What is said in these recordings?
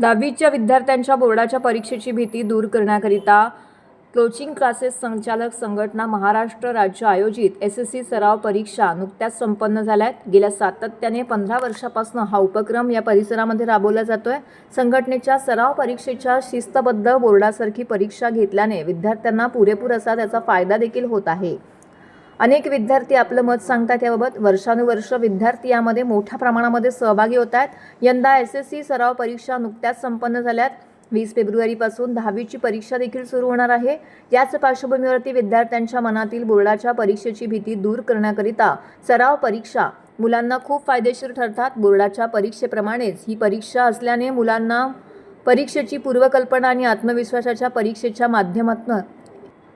दहावीच्या विद्यार्थ्यांच्या बोर्डाच्या परीक्षेची भीती दूर करण्याकरिता कोचिंग क्लासेस संचालक संघटना महाराष्ट्र राज्य आयोजित SSC सराव परीक्षा नुकत्याच संपन्न झाल्यात। गेल्या सातत्याने 15 वर्षापासून हा उपक्रम या परिसरामध्ये राबवला जातोय। संघटनेच्या सराव परीक्षेच्या शिस्तबद्ध बोर्डासारखी परीक्षा घेतल्याने विद्यार्थ्यांना पुरेपूर असा त्याचा फायदा देखील होत आहे। अनेक विद्यार्थी आपलं मत सांगतात याबाबत। वर्षानुवर्ष विद्यार्थी यामध्ये मोठ्या प्रमाणामध्ये सहभागी होत आहेत। यंदा SSC सराव परीक्षा नुकत्याच संपन्न झाल्यात। 20 फेब्रुवारीपासून 10वीची परीक्षा देखील सुरू होणार आहे। याच पार्श्वभूमीवरती विद्यार्थ्यांच्या मनातील बोर्डाच्या परीक्षेची भीती दूर करण्याकरिता सराव परीक्षा मुलांना खूप फायदेशीर ठरतात। बोर्डाच्या परीक्षेप्रमाणेच ही परीक्षा असल्याने मुलांना परीक्षेची पूर्वकल्पना आणि आत्मविश्वासाच्या परीक्षेच्या माध्यमातून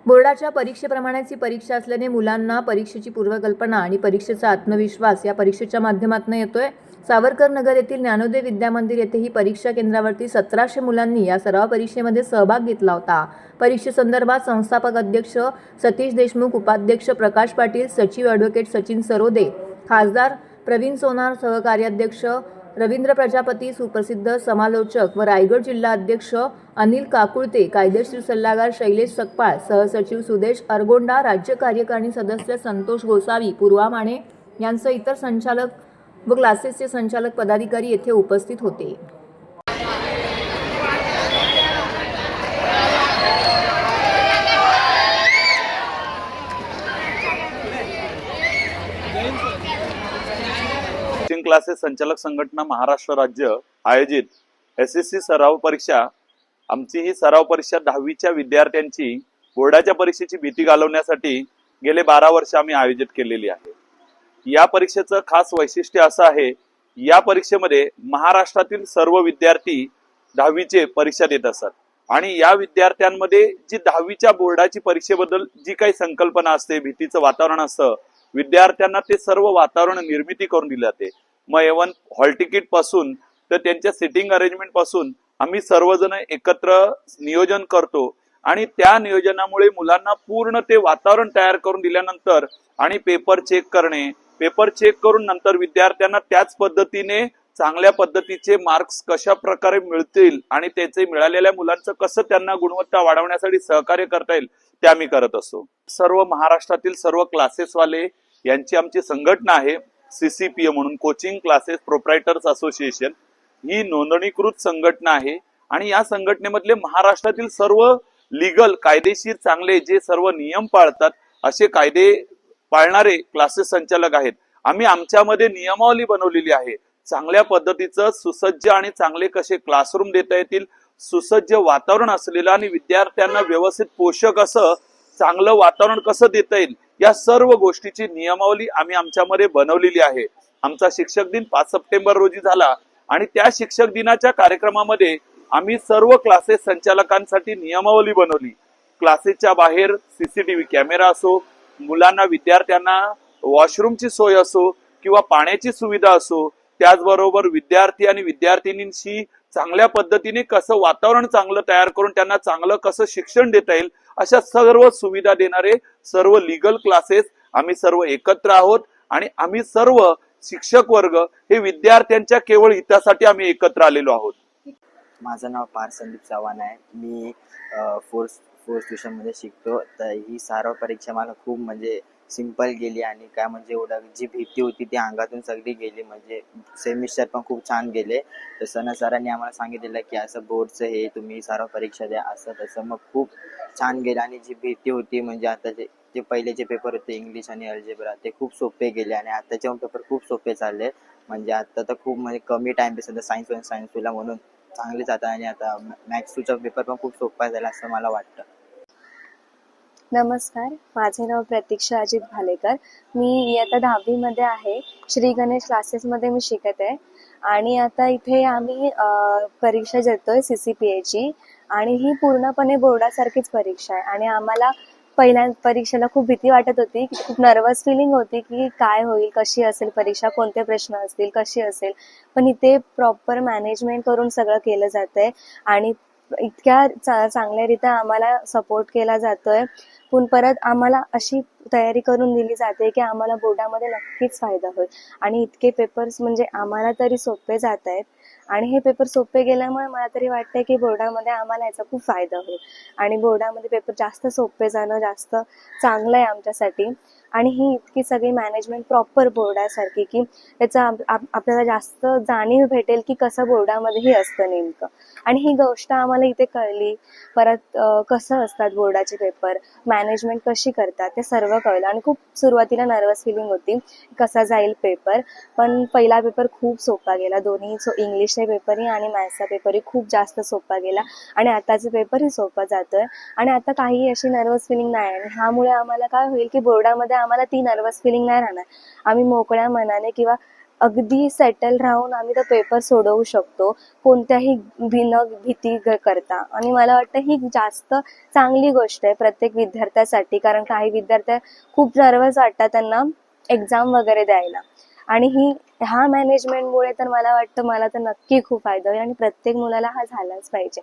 बोर्डाच्या परीक्षेप्रमाणेच ही परीक्षा असल्याने मुलांना परीक्षेची पूर्वकल्पना आणि परीक्षेचा आत्मविश्वास या परीक्षेच्या माध्यमातून येतोय। सावरकर नगर येथील ज्ञानोदय विद्यामंदिर येथे ही परीक्षा केंद्रावरती 1700 मुलांनी या सराव परीक्षेमध्ये सहभाग घेतला होता। परीक्षेसंदर्भात संस्थापक अध्यक्ष सतीश देशमुख, उपाध्यक्ष प्रकाश पाटील, सचिव ॲडव्होकेट सचिन सरोदे, खासदार प्रवीण सोनार, सहकार्याध्यक्ष रवींद्र प्रजापती, सुप्रसिद्ध समालोचक व रायगड जिल्हा अध्यक्ष अनिल काकुळते, कायदेशीर सल्लागार शैलेश सकपाळ, सहसचिव सुदेश अरगोंडा, राज्य कार्यकारिणी सदस्य संतोष गोसावी, पूर्वा माने यांसह इतर संचालक व क्लासेसचे संचालक पदाधिकारी येथे उपस्थित होते। कोचिंग क्लासेस संचालक संघटना महाराष्ट्र राज्य आयोजित SSC सराव परीक्षा। आमची ही सराव परीक्षा 10वीच्या विद्यार्थ्यांची बोर्डाच्या परीक्षेची भीती घालवण्यासाठी गेले 12 वर्ष आम्ही आयोजित केलेली आहे। या परीक्षेचं खास वैशिष्ट्य असं आहे, या परीक्षेमध्ये महाराष्ट्रातील सर्व विद्यार्थी 10वीचे परीक्षा देत असतात आणि या विद्यार्थ्यांमध्ये जी 10वीच्या बोर्डाची परीक्षेबद्दल जी काही संकल्पना असते, भीतीचं वातावरण असतं, विद्यार्थ्यांना ते सर्व वातावरण निर्मिती करून दिले जाते। मग इव्हन हॉल तिकीट पासून तर त्यांच्या सिटिंग अरेंजमेंट पासून आम्ही सर्वजण एकत्र नियोजन करतो आणि त्या नियोजनामुळे मुलांना पूर्ण ते वातावरण तयार करून दिल्यानंतर आणि पेपर चेक करणे, पेपर चेक करून नंतर विद्यार्थ्यांना त्याच पद्धतीने चांगल्या पद्धतीचे मार्क्स कशा प्रकारे मिळतील आणि त्याचे मिळालेल्या मुलांचं कसं त्यांना गुणवत्ता वाढवण्यासाठी सहकार्य करता येईल ते आम्ही करत असतो। सर्व महाराष्ट्रातील सर्व क्लासेसवाले यांची आमची संघटना आहे CCPA म्हणून, कोचिंग क्लासेस प्रोप्रायटर्स असोसिएशन। ही नोंदणीकृत संघटना आहे आणि या संघटनेमधले महाराष्ट्रातील सर्व लीगल कायदेशीर चांगले जे सर्व नियम पाळतात असे कायदे पाळणारे क्लासेस संचालक आहेत। आम्ही आमच्यामध्ये नियमावली बनवलेली आहे, चांगल्या पद्धतीचं सुसज्ज आणि चांगले कसे क्लासरूम देता येतील, सुसज्ज वातावरण असलेलं आणि विद्यार्थ्यांना व्यवस्थित पोषक असं चांगलं वातावरण कसं देता येईल या सर्व गोष्टीची नियमावली आम्ही आमच्यामध्ये बनवलेली आहे। आमचा शिक्षक दिन 5 सप्टेंबर रोजी झाला आणि त्या शिक्षक दिनाच्या कार्यक्रमामध्ये आम्ही सर्व क्लासेस संचालकांसाठी नियमावली बनवली। क्लासेसच्या बाहेर CCTV कॅमेरा असो, मुलांना विद्यार्थ्यांना वॉशरूमची सोय असो किंवा पाण्याची सुविधा असो, त्याचबरोबर विद्यार्थी आणि विद्यार्थिनींशी चांगल्या पद्धतीने कसं वातावरण चांगलं तयार करून त्यांना चांगलं कसं शिक्षण देता येईल अशा सर्व सुविधा देणारे सर्व लीगल क्लासेस आम्ही सर्व एकत्र आहोत आणि आम्ही सर्व शिक्षक वर्ग हे विद्यार्थ्यांच्या केवळ हितासाठी आम्ही एकत्र आलेलो आहोत। माझं नाव पार्थ संदीप चव्हाण आहे। मी फोर्थ ट्युशन मध्ये शिकतो। तर ही सराव परीक्षा मला खूप म्हणजे सिंपल गेली आणि काय म्हणजे एवढं जी भीती होती ती अंगातून सगळी गेली। म्हणजे सेमिस्टर पण खूप छान गेले। तर सरांनी आम्हाला सांगितलेलं की असं बोर्डचं हे तुम्ही सराव परीक्षा द्या असं तसं, मग खूप छान गेलं। आणि जी भीती होती म्हणजे आता जे पहिलेचे पेपर होते इंग्लिश आणि अल्जेब्रा ते खूप सोपे गेले आणि आताचे पेपर खूप सोपे चालले। म्हणजे आता तर खूप म्हणजे कमी टाइम सध्या सायन्सला म्हणून चांगले जातात आणि आता मॅथ्स 2चा पेपर पण खूप सोपा झाला असं मला वाटतं। नमस्कार, माझे नाव प्रतीक्षा अजित भालेकर। मी इयत्ता 10वी मध्ये आहे। श्री गणेश क्लासेसमध्ये मी शिकत आहे आणि आता इथे आम्ही परीक्षा देतोय CCPA ची आणि ही पूर्णपणे बोर्डासारखीच परीक्षा आहे आणि आम्हाला पहिल्या परीक्षेला खूप भीती वाटत होती, खूप नर्वस फिलिंग होती की काय होईल, कशी असेल परीक्षा, कोणते प्रश्न असतील, कशी असेल, पण इथे प्रॉपर मॅनेजमेंट करून सगळं केलं जातंय आणि इतक्या चांगल्यारीत्या आम्हाला सपोर्ट केला जातोय। पण परत आम्हाला अशी तयारी करून दिली जाते की आम्हाला बोर्डामध्ये नक्कीच फायदा होईल आणि इतके पेपर्स म्हणजे आम्हाला तरी सोपे जात आहेत आणि हे पेपर सोपे गेल्यामुळे मला तरी वाटतंय की बोर्डामध्ये आम्हाला याचा खूप फायदा होईल आणि बोर्डामध्ये पेपर जास्त सोपे जाणं जास्त चांगलं आहे आमच्यासाठी. आणि ही इतकी सगळी मॅनेजमेंट प्रॉपर बोर्डासारखी की त्याचा आपल्याला जास्त जाणीव भेटेल की कसं बोर्डामध्येही असतं नेमकं. आणि ही गोष्ट आम्हाला इथे कळली. परत कसं असतात बोर्डाचे पेपर, मॅनेजमेंट कशी करतात ते सर्व कळलं. आणि खूप सुरुवातीला नर्वस फिलिंग होती कसा जाईल पेपर, पण पहिला पेपर खूप सोपा गेला. दोन्ही इंग्लिशचे पेपरही आणि मॅथ्सचा पेपरही खूप जास्त सोपा गेला आणि आताचा पेपरही सोपा जातोय. आणि आता काही अशी नर्वस फिलिंग नाही आहे. आणि ह्यामुळे आम्हाला काय होईल की बोर्डामध्ये आम्हाला ती नर्वस फिलिंग नाही राहणार. आम्ही मोकळ्या मनाने किंवा अगदी सेटल राहून आम्ही तो पेपर सोडवू शकतो कोणत्याही भीती करता. आणि मला वाटतं ही जास्त चांगली गोष्ट आहे प्रत्येक विद्यार्थ्यासाठी, कारण काही विद्यार्थी खूप नर्वस वाटतात त्यांना एक्झाम वगैरे द्यायला. आणि ह्या मॅनेजमेंटमुळे तर मला वाटतं मला तर नक्की खूप फायदा होईल आणि प्रत्येक मुलाला हा झालाच पाहिजे.